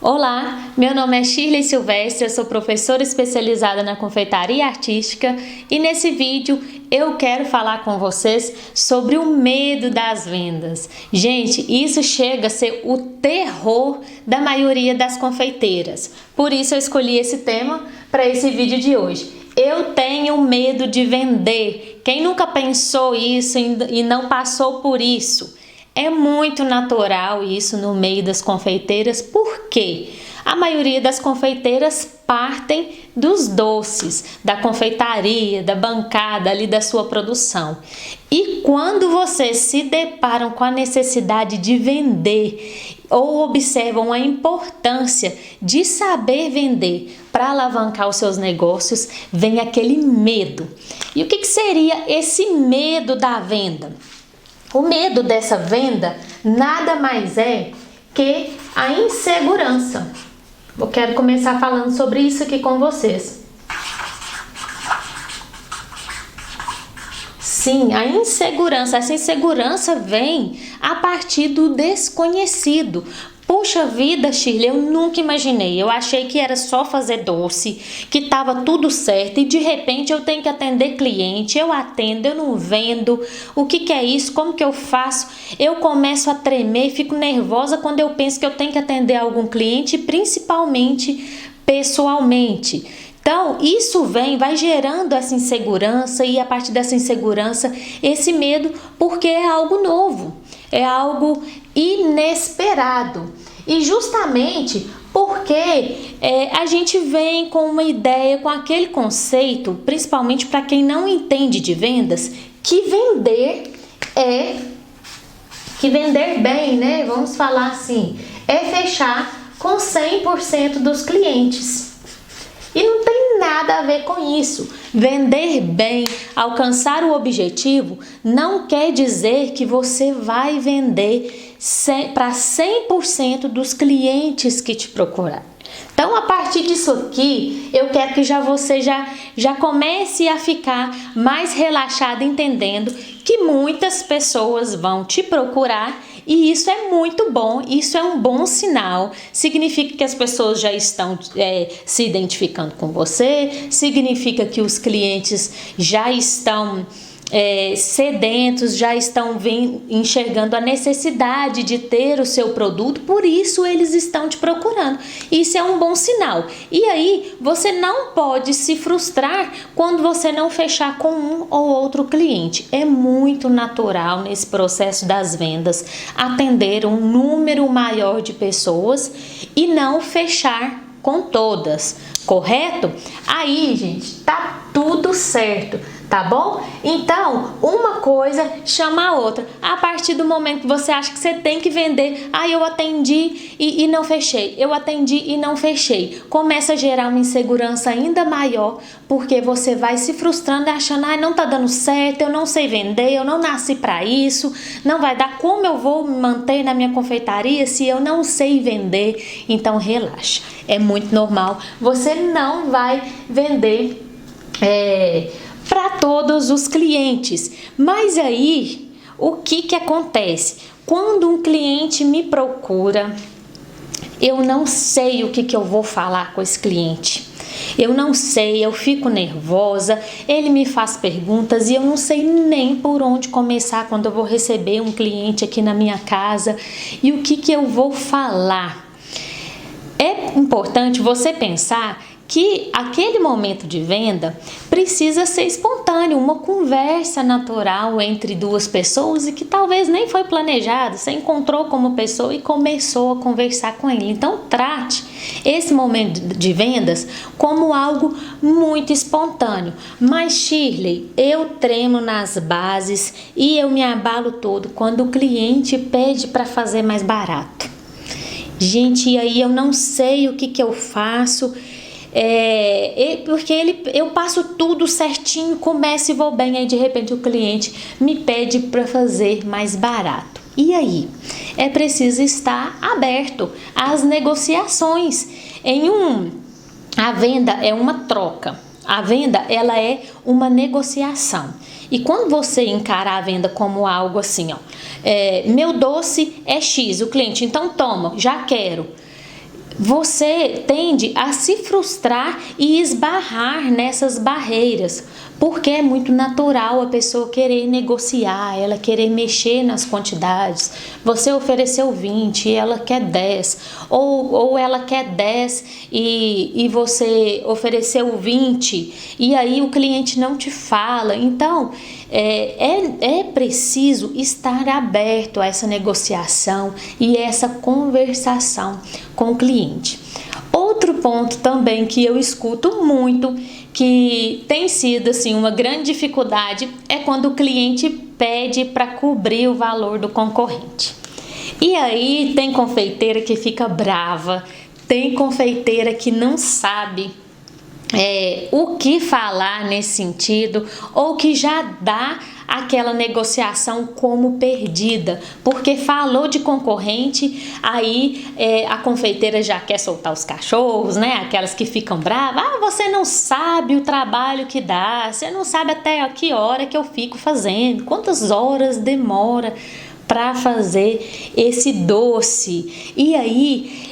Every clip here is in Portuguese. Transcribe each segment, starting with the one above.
Olá, meu nome é Shirley Silvestre, eu sou professora especializada na confeitaria artística e nesse vídeo eu quero falar com vocês sobre o medo das vendas. Gente, isso chega a ser o terror da maioria das confeiteiras, por isso eu escolhi esse tema para esse vídeo de hoje. Eu tenho medo de vender. Quem nunca pensou isso e não passou por isso? É muito natural isso no meio das confeiteiras, porque a maioria das confeiteiras partem dos doces, da confeitaria, da bancada ali da sua produção. E quando vocês se deparam com a necessidade de vender ou observam a importância de saber vender para alavancar os seus negócios, vem aquele medo. E o que seria esse medo da venda? O medo dessa venda nada mais é que a insegurança. Eu quero começar falando sobre isso aqui com vocês. Sim, a insegurança. Essa insegurança vem a partir do desconhecido. Puxa vida, Shirley, eu nunca imaginei. Eu achei que era só fazer doce, que estava tudo certo e de repente eu tenho que atender cliente. Eu atendo, eu não vendo. O que é isso? Como que eu faço? Eu começo a tremer, fico nervosa quando eu penso que eu tenho que atender algum cliente, principalmente pessoalmente. Então, isso vai gerando essa insegurança e a partir dessa insegurança, esse medo, porque é algo novo, é algo inesperado. E justamente porque a gente vem com uma ideia, com aquele conceito, principalmente para quem não entende de vendas, que vender bem, né? Vamos falar assim, é fechar com 100% dos clientes. E não tem nada a ver com isso. Vender bem, alcançar o objetivo, não quer dizer que você vai vender para 100% dos clientes que te procurar. Então, a partir disso aqui, eu quero que você já comece a ficar mais relaxado, entendendo que muitas pessoas vão te procurar e isso é muito bom, isso é um bom sinal. Significa que as pessoas já estão se identificando com você, significa que os clientes já estão sedentos, já estão enxergando a necessidade de ter o seu produto, por isso eles estão te procurando. Isso é um bom sinal. E aí, você não pode se frustrar quando você não fechar com um ou outro cliente. É muito natural nesse processo das vendas atender um número maior de pessoas e não fechar com todas, correto? Aí, gente, tá tudo certo. Tá bom? Então, uma coisa chama a outra. A partir do momento que você acha que você tem que vender, eu atendi e não fechei. Eu atendi e não fechei. Começa a gerar uma insegurança ainda maior, porque você vai se frustrando e achando, não tá dando certo, eu não sei vender, eu não nasci para isso, não vai dar. Como eu vou me manter na minha confeitaria se eu não sei vender? Então, relaxa. É muito normal. Você não vai vender para todos os clientes. Mas aí, o que acontece? Quando um cliente me procura, eu não sei o que eu vou falar com esse cliente. Eu não sei, eu fico nervosa, ele me faz perguntas e eu não sei nem por onde começar quando eu vou receber um cliente aqui na minha casa e o que eu vou falar. É importante você pensar que aquele momento de venda precisa ser espontâneo, uma conversa natural entre duas pessoas e que talvez nem foi planejado. Você encontrou como pessoa e começou a conversar com ele. Então, trate esse momento de vendas como algo muito espontâneo. Mas, Shirley, eu tremo nas bases e eu me abalo todo quando o cliente pede para fazer mais barato. Gente, e aí eu não sei o que eu faço. Porque eu passo tudo certinho, começo e vou bem, aí de repente o cliente me pede para fazer mais barato. E aí? É preciso estar aberto às negociações. A venda é uma troca. A venda, ela é uma negociação. E quando você encarar a venda como algo assim, meu doce é X, o cliente, então toma, já quero. você tende a se frustrar e esbarrar nessas barreiras, porque é muito natural a pessoa querer negociar, ela querer mexer nas quantidades. Você ofereceu 20 e ela quer 10, ou ela quer 10 e você ofereceu 20 e aí o cliente não te fala. Então, é preciso estar aberto a essa negociação e essa conversação com o cliente. Outro ponto também que eu escuto muito, que tem sido assim uma grande dificuldade, é quando o cliente pede para cobrir o valor do concorrente. E aí tem confeiteira que fica brava, tem confeiteira que não sabe o que falar nesse sentido, ou que já dá aquela negociação como perdida, porque falou de concorrente, aí a confeiteira já quer soltar os cachorros, né? Aquelas que ficam bravas. Você não sabe o trabalho que dá, você não sabe até a que hora que eu fico fazendo, quantas horas demora para fazer esse doce. E aí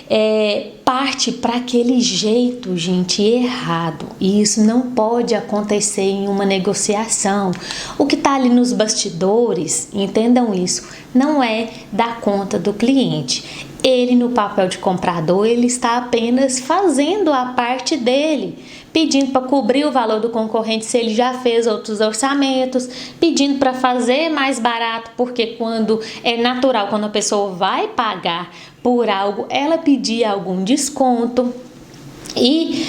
parte para aquele jeito, gente, errado. E isso não pode acontecer em uma negociação. O que está ali nos bastidores, entendam isso, não é dar conta do cliente. Ele, no papel de comprador, ele está apenas fazendo a parte dele, pedindo para cobrir o valor do concorrente se ele já fez outros orçamentos, pedindo para fazer mais barato, porque quando é natural, quando a pessoa vai pagar por algo, ela pedir algum desconto. E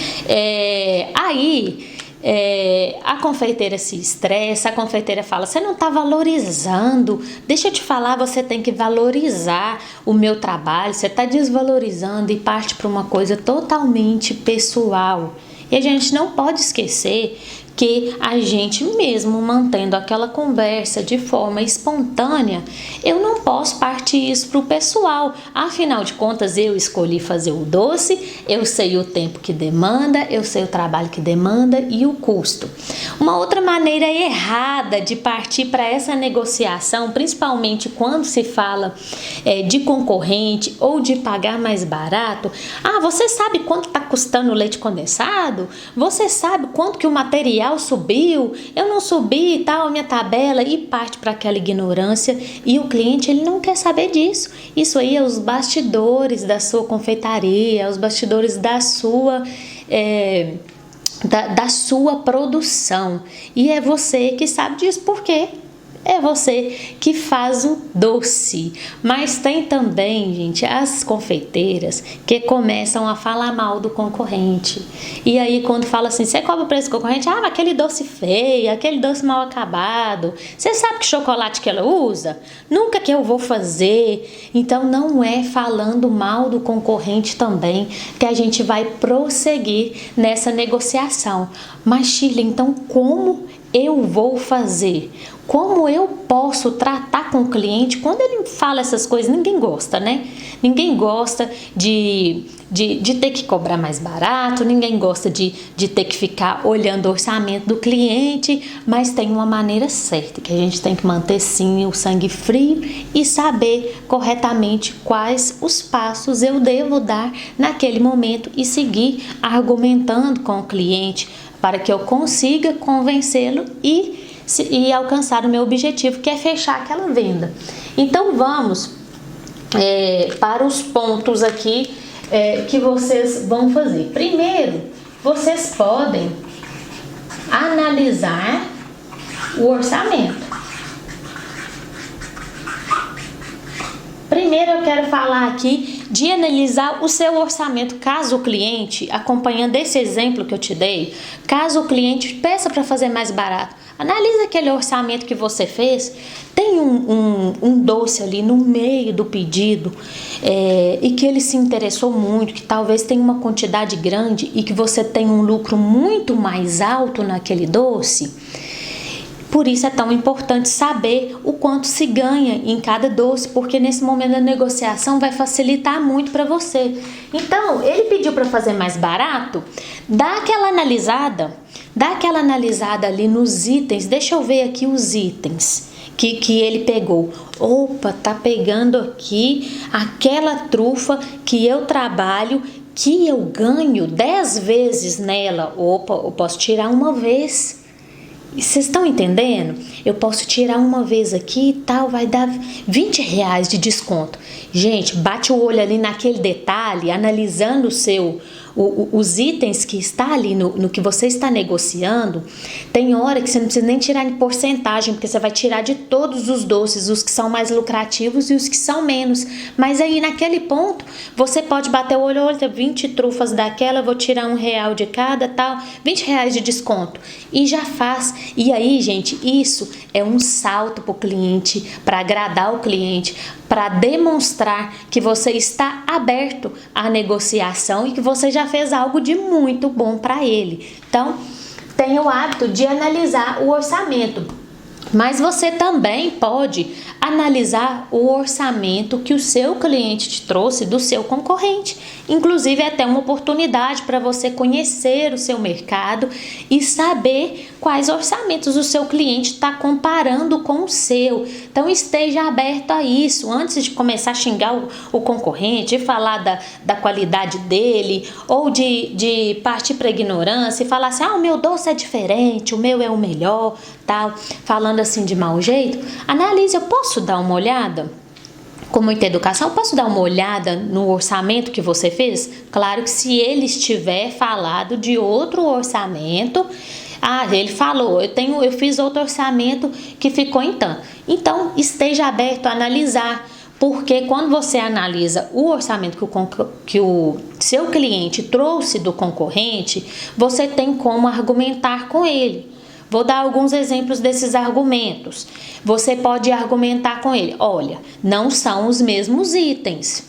a confeiteira se estressa, a confeiteira fala: você não está valorizando, deixa eu te falar, você tem que valorizar o meu trabalho, você está desvalorizando, e parte para uma coisa totalmente pessoal. E a gente não pode esquecer que a gente mesmo mantendo aquela conversa de forma espontânea, eu não posso partir isso para o pessoal. Afinal de contas, eu escolhi fazer o doce, eu sei o tempo que demanda, eu sei o trabalho que demanda e o custo. Uma outra maneira errada de partir para essa negociação, principalmente quando se fala de concorrente ou de pagar mais barato: você sabe quanto está custando o leite condensado? Você sabe quanto que o material subiu? Eu não subi e tal, a minha tabela. E parte para aquela ignorância, e o cliente ele não quer saber disso. Isso aí é os bastidores da sua confeitaria, os bastidores da sua da sua produção, e é você que sabe disso, porque é você que faz o doce. Mas tem também, gente, as confeiteiras que começam a falar mal do concorrente. E aí quando fala assim: você cobra o preço do concorrente? Aquele doce feio, aquele doce mal acabado. Você sabe que chocolate que ela usa? Nunca que eu vou fazer. Então não é falando mal do concorrente também que a gente vai prosseguir nessa negociação. Mas Shirley, então como eu vou fazer? Como eu posso tratar com o cliente quando ele fala essas coisas? Ninguém gosta, né? Ninguém gosta de ter que cobrar mais barato, ninguém gosta de ter que ficar olhando o orçamento do cliente, mas tem uma maneira certa, que a gente tem que manter sim o sangue frio e saber corretamente quais os passos eu devo dar naquele momento e seguir argumentando com o cliente para que eu consiga convencê-lo e alcançar o meu objetivo, que é fechar aquela venda. Então vamos para os pontos aqui que vocês vão fazer. Primeiro, vocês podem analisar o orçamento. Primeiro eu quero falar aqui de analisar o seu orçamento, caso o cliente, acompanhando esse exemplo que eu te dei, caso o cliente peça para fazer mais barato, analisa aquele orçamento que você fez. Tem um doce ali no meio do pedido e que ele se interessou muito, que talvez tenha uma quantidade grande e que você tem um lucro muito mais alto naquele doce. Por isso é tão importante saber o quanto se ganha em cada doce, porque nesse momento da negociação vai facilitar muito para você. Então, ele pediu para fazer mais barato, dá aquela analisada ali nos itens. Deixa eu ver aqui os itens que ele pegou. Opa, tá pegando aqui aquela trufa que eu trabalho, que eu ganho 10 vezes nela. Opa, eu posso tirar uma vez. Vocês estão entendendo? Eu posso tirar uma vez aqui e tal, vai dar R$20 de desconto. Gente, bate o olho ali naquele detalhe, analisando os itens que está ali no que você está negociando. Tem hora que você não precisa nem tirar em porcentagem, porque você vai tirar de todos os doces, os que são mais lucrativos e os que são menos. Mas aí naquele ponto, você pode bater o olho, olha, 20 trufas daquela, eu vou tirar R$1 de cada, tal, R$20 de desconto. E já faz. E aí, gente, isso é um salto para o cliente, para agradar o cliente, para demonstrar que você está aberto à negociação e que você já fez algo de muito bom para ele. Então, tenha o hábito de analisar o orçamento. Mas você também pode analisar o orçamento que o seu cliente te trouxe do seu concorrente. Inclusive, é até uma oportunidade para você conhecer o seu mercado e saber quais orçamentos o seu cliente está comparando com o seu. Então, esteja aberto a isso. Antes de começar a xingar o concorrente, de falar da qualidade dele, ou de partir para a ignorância e falar assim, o meu doce é diferente, o meu é o melhor, tal, falando assim de mau jeito, analise, eu posso dar uma olhada? Com muita educação, eu posso dar uma olhada no orçamento que você fez? Claro que se ele estiver falado de outro orçamento, ele falou, eu fiz outro orçamento que ficou em tanto. Então, esteja aberto a analisar, porque quando você analisa o orçamento que o seu cliente trouxe do concorrente, você tem como argumentar com ele. Vou dar alguns exemplos desses argumentos. Você pode argumentar com ele, olha, não são os mesmos itens.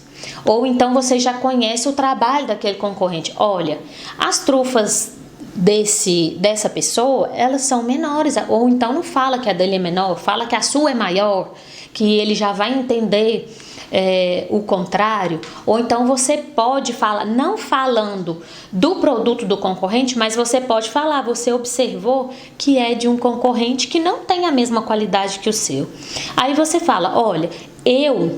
Ou então você já conhece o trabalho daquele concorrente. Olha, as trufas dessa pessoa, elas são menores. Ou então não fala que a dele é menor, fala que a sua é maior, que ele já vai entender o contrário. Ou então você pode falar, não falando do produto do concorrente, mas você pode falar, você observou que é de um concorrente que não tem a mesma qualidade que o seu. Aí você fala, olha, eu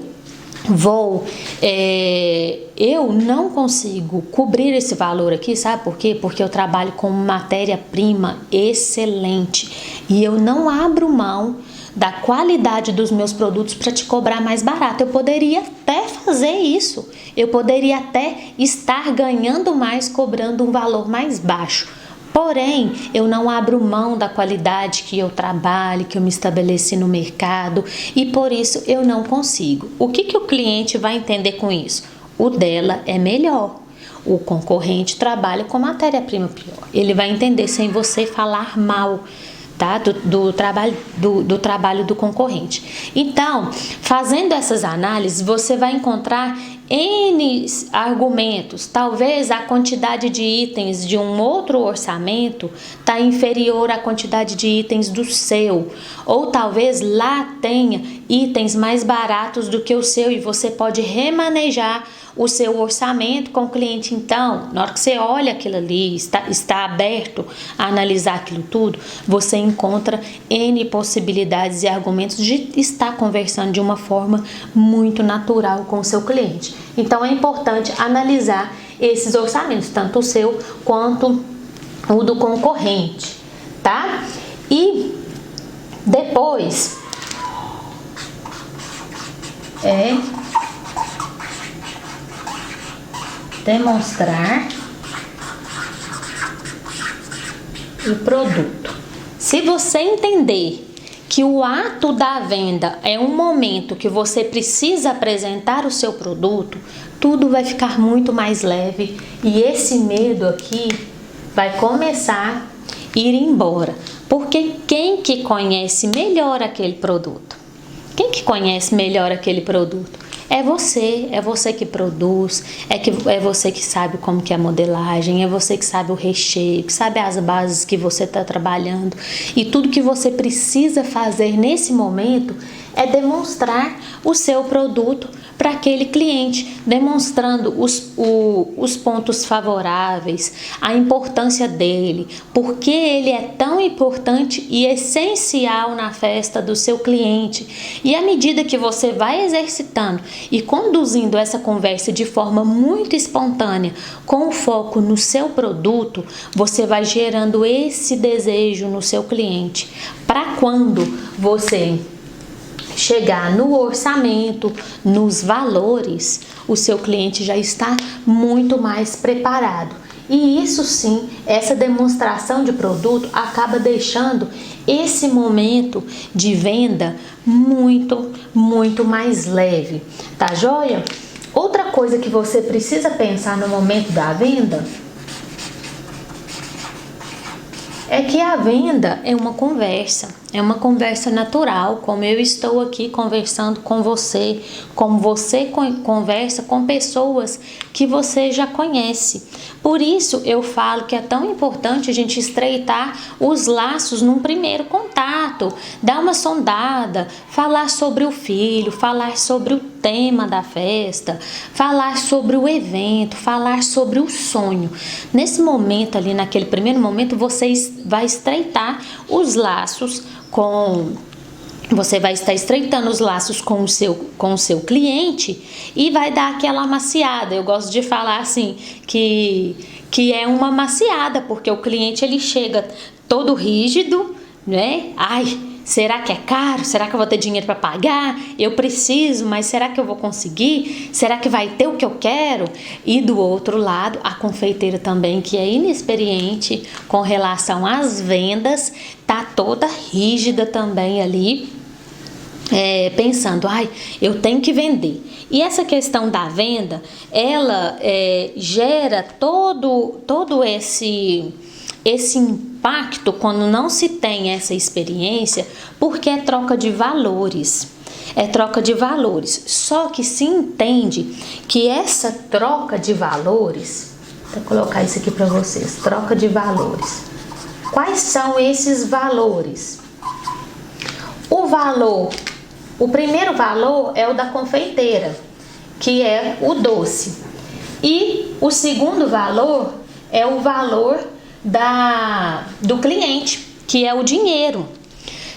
não consigo cobrir esse valor aqui, sabe por quê? Porque eu trabalho com matéria-prima excelente e eu não abro mão da qualidade dos meus produtos para te cobrar mais barato. Eu poderia até fazer isso, eu poderia até estar ganhando mais cobrando um valor mais baixo. Porém, eu não abro mão da qualidade que eu trabalho, que eu me estabeleci no mercado e por isso eu não consigo. O que o cliente vai entender com isso? O dela é melhor. O concorrente trabalha com matéria-prima pior. Ele vai entender sem você falar mal, tá? do trabalho do concorrente. Então, fazendo essas análises, você vai encontrar N argumentos. Talvez a quantidade de itens de um outro orçamento está inferior à quantidade de itens do seu. Ou talvez lá tenha itens mais baratos do que o seu e você pode remanejar o seu orçamento com o cliente. Então, na hora que você olha aquilo ali, está aberto a analisar aquilo tudo, você encontra N possibilidades e argumentos de estar conversando de uma forma muito natural com o seu cliente. Então, é importante analisar esses orçamentos, tanto o seu quanto o do concorrente, tá? E depois demonstrar o produto. Se você entender que o ato da venda é um momento que você precisa apresentar o seu produto, tudo vai ficar muito mais leve e esse medo aqui vai começar a ir embora. Porque quem que conhece melhor aquele produto? Quem que conhece melhor aquele produto? É você que produz, é você que sabe como que é a modelagem, é você que sabe o recheio, que sabe as bases que você está trabalhando. E tudo que você precisa fazer nesse momento é demonstrar o seu produto para aquele cliente, demonstrando os pontos favoráveis, a importância dele, porque ele é tão importante e essencial na festa do seu cliente. E à medida que você vai exercitando e conduzindo essa conversa de forma muito espontânea, com foco no seu produto, você vai gerando esse desejo no seu cliente. Para quando você chegar no orçamento, nos valores, o seu cliente já está muito mais preparado. E isso sim, essa demonstração de produto acaba deixando esse momento de venda muito mais leve, tá joia? Outra coisa que você precisa pensar no momento da venda é que a venda é uma conversa natural, como eu estou aqui conversando com você, como você conversa com pessoas que você já conhece. Por isso eu falo que é tão importante a gente estreitar os laços num primeiro contato, dar uma sondada, falar sobre o filho, falar sobre o tema da festa, falar sobre o evento, falar sobre o sonho. Nesse momento ali, naquele primeiro momento, você vai estreitar os laços você vai estar estreitando os laços com o seu cliente e vai dar aquela amaciada. Eu gosto de falar assim que é uma amaciada, porque o cliente ele chega todo rígido, né? Ai, será que é caro? Será que eu vou ter dinheiro para pagar? Eu preciso, mas será que eu vou conseguir? Será que vai ter o que eu quero? E do outro lado, a confeiteira também, que é inexperiente com relação às vendas, tá toda rígida também ali, pensando, eu tenho que vender. E essa questão da venda, ela gera todo esse impacto quando não se tem essa experiência, porque é troca de valores. Só que se entende que essa troca de valores, vou colocar isso aqui para vocês, troca de valores. Quais são esses valores? O primeiro valor é o da confeiteira, que é o doce. E o segundo valor é o valor do cliente, que é o dinheiro.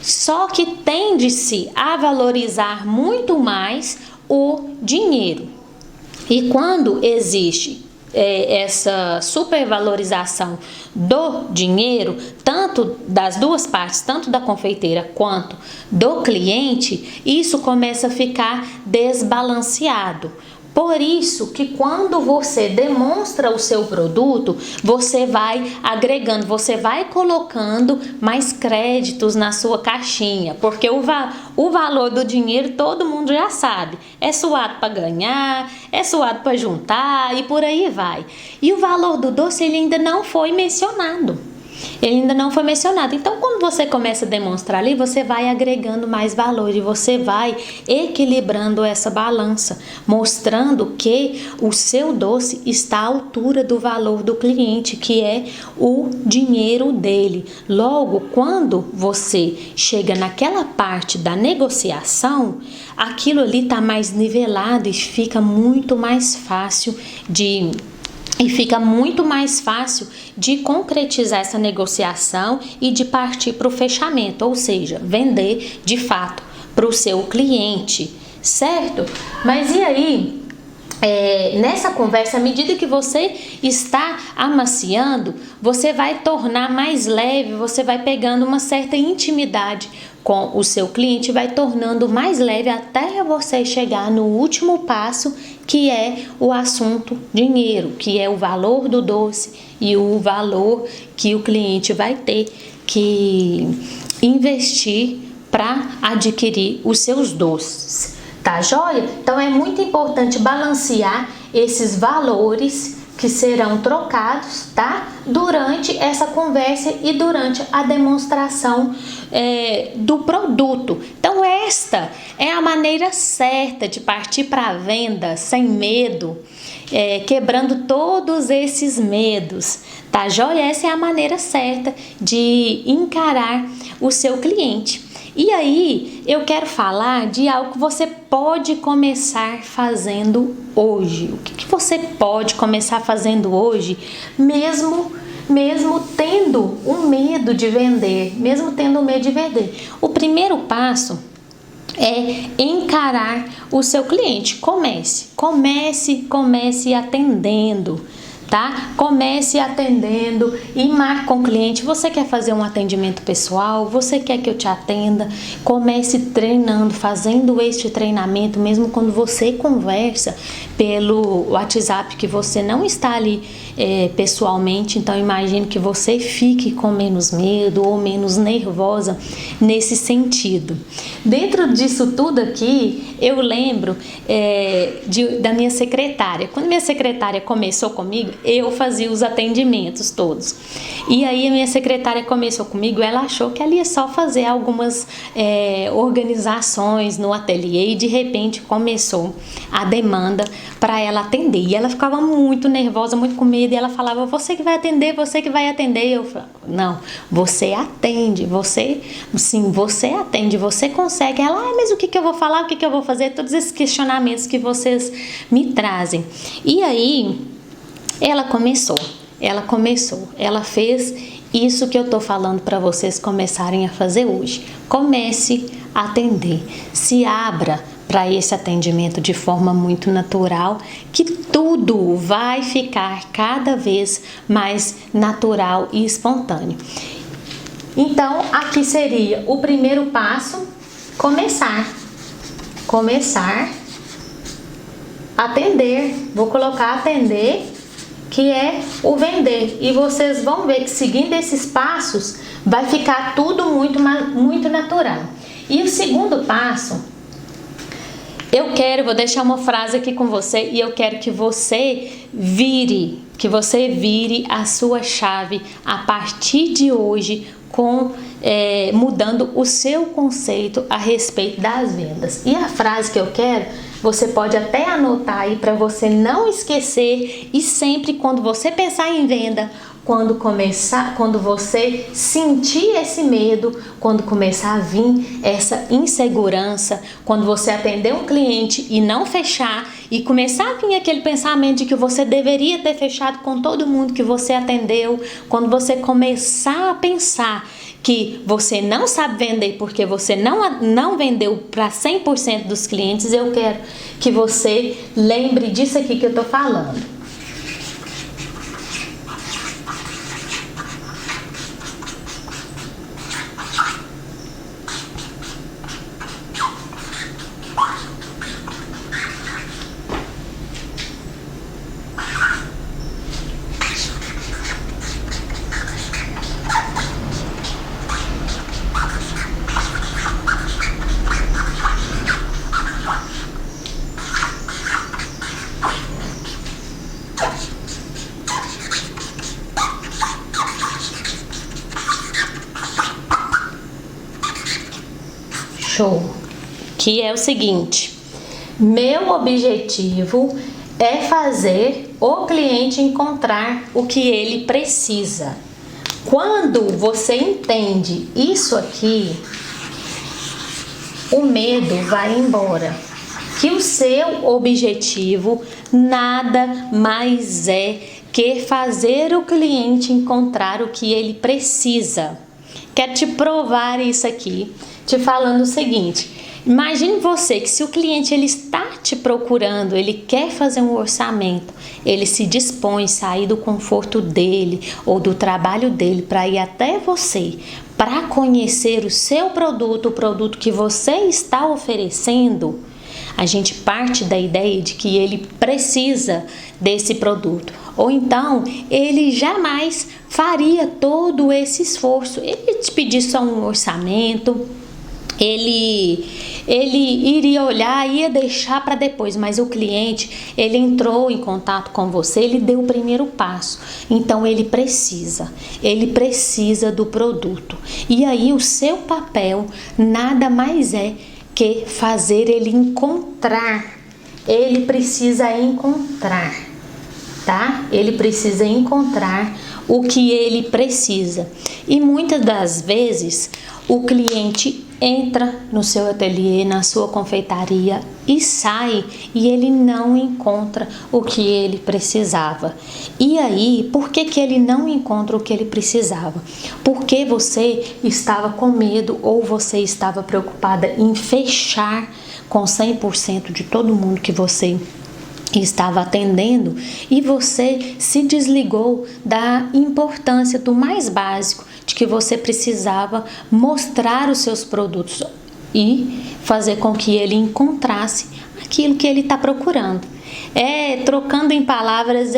Só que tende-se a valorizar muito mais o dinheiro. E quando existe essa supervalorização do dinheiro, tanto das duas partes, tanto da confeiteira quanto do cliente, isso começa a ficar desbalanceado. Por isso que quando você demonstra o seu produto, você vai agregando, você vai colocando mais créditos na sua caixinha, porque o valor do dinheiro todo mundo já sabe. É suado para ganhar, é suado para juntar e por aí vai. E o valor do doce ele ainda não foi mencionado. Então, quando você começa a demonstrar ali, você vai agregando mais valor e você vai equilibrando essa balança, mostrando que o seu doce está à altura do valor do cliente, que é o dinheiro dele. Logo, quando você chega naquela parte da negociação, aquilo ali está mais nivelado e fica muito mais fácil de concretizar essa negociação e de partir para o fechamento, ou seja, vender de fato para o seu cliente, certo? Mas e aí, nessa conversa, à medida que você está amaciando, você vai tornar mais leve, você vai pegando uma certa intimidade com o seu cliente, vai tornando mais leve até você chegar no último passo, que é o assunto dinheiro, que é o valor do doce e o valor que o cliente vai ter que investir para adquirir os seus doces. Tá joia? Então é muito importante balancear esses valores que serão trocados, tá? Durante essa conversa e durante a demonstração do produto. Então esta é a maneira certa de partir para a venda sem medo, quebrando todos esses medos, tá joia? Essa é a maneira certa de encarar o seu cliente. E aí, eu quero falar de algo que você pode começar fazendo hoje. O que você pode começar fazendo hoje, mesmo tendo o medo de vender, O primeiro passo é encarar o seu cliente. Comece atendendo, tá? Comece atendendo e marque com o cliente. Você quer fazer um atendimento pessoal? Você quer que eu te atenda? Comece treinando, fazendo este treinamento, mesmo quando você conversa pelo WhatsApp, que você não está ali pessoalmente. Então imagine que você fique com menos medo ou menos nervosa nesse sentido. Dentro disso tudo aqui, eu lembro da minha secretária. Quando minha secretária começou comigo, eu fazia os atendimentos todos. E aí a minha secretária começou comigo, ela achou que ela ia só fazer algumas organizações no ateliê e de repente começou a demanda para ela atender. E ela ficava muito nervosa, muito com medo, e ela falava: você que vai atender, você que vai atender. Eu falava: não, você atende, você atende, você consegue. Ela: mas o que eu vou falar, o que eu vou fazer? Todos esses questionamentos que vocês me trazem. E aí ela fez isso que eu tô falando para vocês começarem a fazer hoje. Comece a atender, se abra para esse atendimento de forma muito natural, que tudo vai ficar cada vez mais natural e espontâneo. Então, aqui seria o primeiro passo: começar a atender. Vou colocar atender, que é o vender, e vocês vão ver que seguindo esses passos vai ficar tudo muito natural. E o segundo passo, vou deixar uma frase aqui com você, e eu quero que você vire a sua chave a partir de hoje, mudando o seu conceito a respeito das vendas. E a frase que eu quero, você pode até anotar aí para você não esquecer, e sempre quando você pensar em venda, quando você sentir esse medo, quando começar a vir essa insegurança, quando você atender um cliente e não fechar, e começar a vir aquele pensamento de que você deveria ter fechado com todo mundo que você atendeu, quando você começar a pensar que você não sabe vender porque você não vendeu para 100% dos clientes, eu quero que você lembre disso aqui que eu tô falando. Show! Que é o seguinte: meu objetivo é fazer o cliente encontrar o que ele precisa. Quando você entende isso aqui, o medo vai embora. Que o seu objetivo nada mais é que fazer o cliente encontrar o que ele precisa. Quero te provar isso aqui, te falando o seguinte: imagine você que se o cliente ele está te procurando, ele quer fazer um orçamento, ele se dispõe a sair do conforto dele ou do trabalho dele para ir até você, para conhecer o seu produto, o produto que você está oferecendo. A gente parte da ideia de que ele precisa desse produto, ou então ele jamais faria todo esse esforço. Ele te pedir só um orçamento, ele iria olhar, ia deixar para depois, mas o cliente, ele entrou em contato com você, ele deu o primeiro passo, então ele precisa do produto. E aí o seu papel nada mais é que fazer ele encontrar. Ele precisa encontrar, tá? Ele precisa encontrar o que ele precisa. E muitas das vezes o cliente entra no seu ateliê, na sua confeitaria e sai e ele não encontra o que ele precisava. E aí, por que ele não encontra o que ele precisava? Porque você estava com medo ou você estava preocupada em fechar com 100% de todo mundo que você estava atendendo e você se desligou da importância do mais básico, de que você precisava mostrar os seus produtos e fazer com que ele encontrasse aquilo que ele está procurando. Trocando em palavras,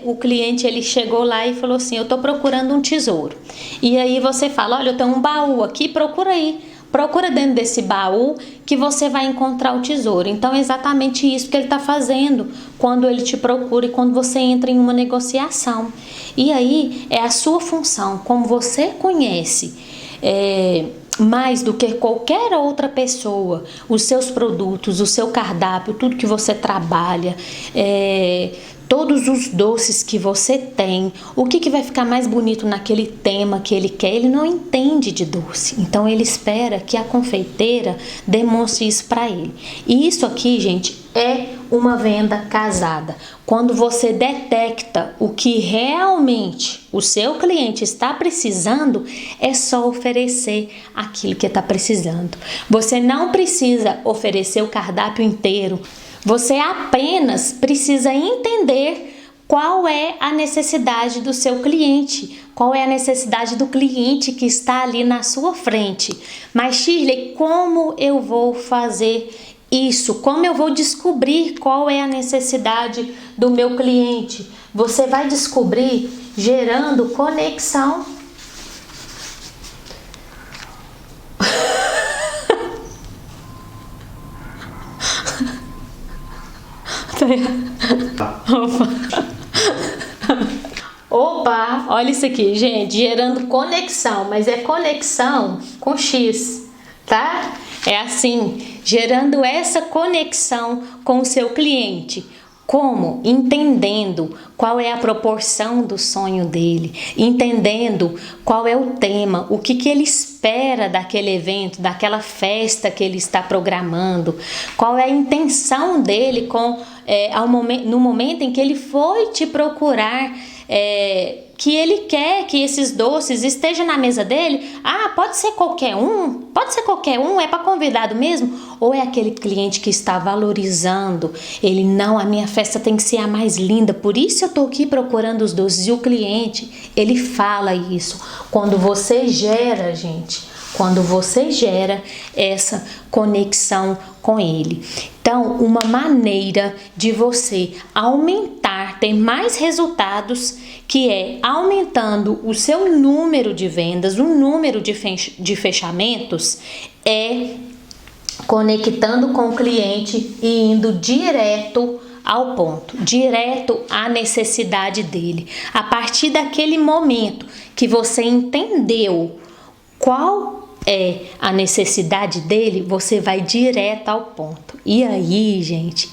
o cliente ele chegou lá e falou assim: eu estou procurando um tesouro. E aí você fala: olha, eu tenho um baú aqui, procura aí. Procura dentro desse baú que você vai encontrar o tesouro. Então é exatamente isso que ele está fazendo quando ele te procura e quando você entra em uma negociação. E aí é a sua função, como você conhece mais do que qualquer outra pessoa, os seus produtos, o seu cardápio, tudo que você trabalha, todos os doces que você tem, o que vai ficar mais bonito naquele tema que ele quer. Ele não entende de doce, então ele espera que a confeiteira demonstre isso para ele. E isso aqui, gente, é uma venda casada. Quando você detecta o que realmente o seu cliente está precisando, é só oferecer aquilo que está precisando. Você não precisa oferecer o cardápio inteiro. Você apenas precisa entender qual é a necessidade do seu cliente, qual é a necessidade do cliente que está ali na sua frente. Mas Shirley, como eu vou fazer isso? Como eu vou descobrir qual é a necessidade do meu cliente? Você vai descobrir gerando conexão. Opa, olha isso aqui, gente, gerando conexão, mas é conexão com X, tá? É assim, gerando essa conexão com o seu cliente. Como? Entendendo qual é a proporção do sonho dele, entendendo qual é o tema, o que ele espera daquele evento, daquela festa que ele está programando, qual é a intenção dele no momento em que ele foi te procurar, que ele quer que esses doces estejam na mesa dele. Pode ser qualquer um, é para convidado mesmo? Ou é aquele cliente que está valorizando, ele não, a minha festa tem que ser a mais linda, por isso eu tô aqui procurando os doces. E o cliente, ele fala isso. Quando você gera, gente, quando você gera essa conexão com ele. Então, uma maneira de você aumentar, ter mais resultados, que é aumentando o seu número de vendas, o número de fechamentos, é conectando com o cliente e indo direto ao ponto, direto à necessidade dele. A partir daquele momento que você entendeu qual é a necessidade dele, você vai direto ao ponto. E aí, gente,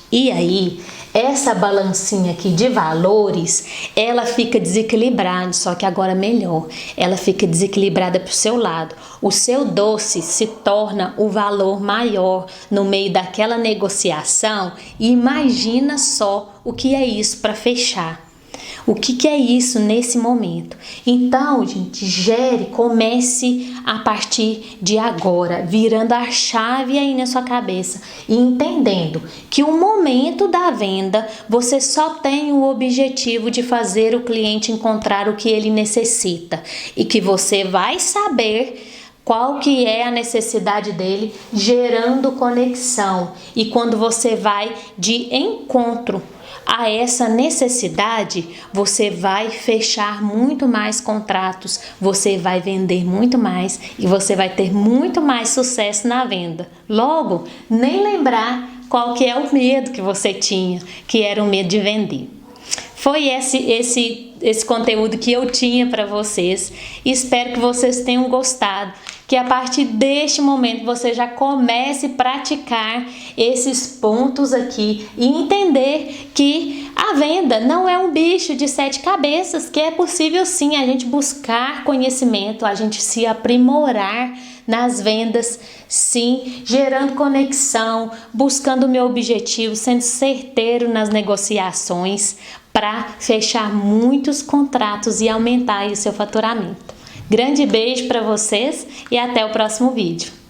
essa balancinha aqui de valores, ela fica desequilibrada, só que agora melhor, ela fica desequilibrada para o seu lado. O seu doce se torna o valor maior no meio daquela negociação. E imagina só o que é isso para fechar. O que é isso nesse momento? Então, gente, comece a partir de agora, virando a chave aí na sua cabeça e entendendo que o momento da venda, você só tem o objetivo de fazer o cliente encontrar o que ele necessita e que você vai saber qual que é a necessidade dele, gerando conexão. E quando você vai de encontro a essa necessidade, você vai fechar muito mais contratos, você vai vender muito mais e você vai ter muito mais sucesso na venda. Logo, nem lembrar qual que é o medo que você tinha, que era o medo de vender. Foi esse conteúdo que eu tinha para vocês. Espero que vocês tenham gostado, que a partir deste momento você já comece a praticar esses pontos aqui e entender que a venda não é um bicho de 7 cabeças, que é possível sim a gente buscar conhecimento, a gente se aprimorar nas vendas, sim, gerando conexão, buscando o meu objetivo, sendo certeiro nas negociações para fechar muitos contratos e aumentar aí o seu faturamento. Grande beijo para vocês e até o próximo vídeo.